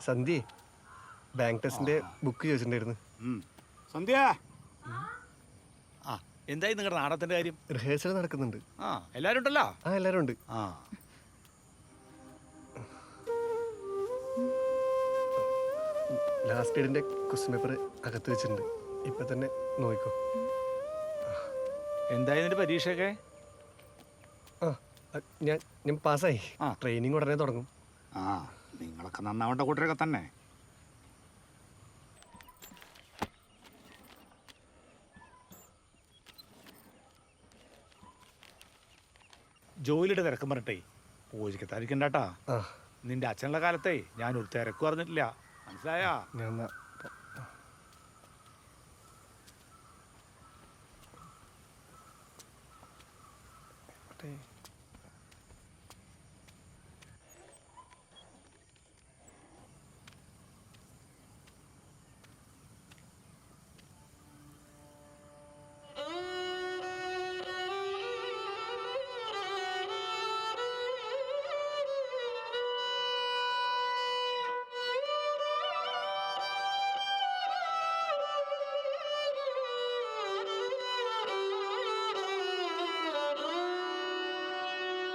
സന്ധ്യ bank ടെസ്റ്റിന്റെ book ചോദിച്ചിട്ടുണ്ടായിരുന്നു. സന്ധ്യ ആ എന്തായി നിങ്ങളുടെ നാടകത്തിന്റെ കാര്യം? റിഹേഴ്സൽ നടക്കുന്നുണ്ട്. ആ എല്ലാരും ഉണ്ടല്ലോ? എല്ലാരും ഉണ്ട്. ആ ലാസ്റ്റ് ഇയറിന്റെ ക്വസ്റ്റ്യൻ പേപ്പർ അകത്ത് വെച്ചിട്ടുണ്ട്. ഇപ്പൊ തന്നെ നോക്കിക്കോ. എന്തായി നിന്റെ പരീക്ഷയൊക്കെ? ഞാൻ പാസ്സായി. ട്രെയിനിങ് ഉടനെ തുടങ്ങും. നിങ്ങളൊക്കെ നന്നാവേണ്ട കൂട്ടരൊക്കെ തന്നെ. ജോലിയുടെ തിരക്കം പറഞ്ഞിട്ടേ പൂജയ്ക്ക് തരിക്കണ്ടാട്ടാ. നിന്റെ അച്ഛനുള്ള കാലത്തെ ഞാൻ ഒരു തിരക്ക് പറഞ്ഞിട്ടില്ല, മനസ്സിലായാ? ഞാൻ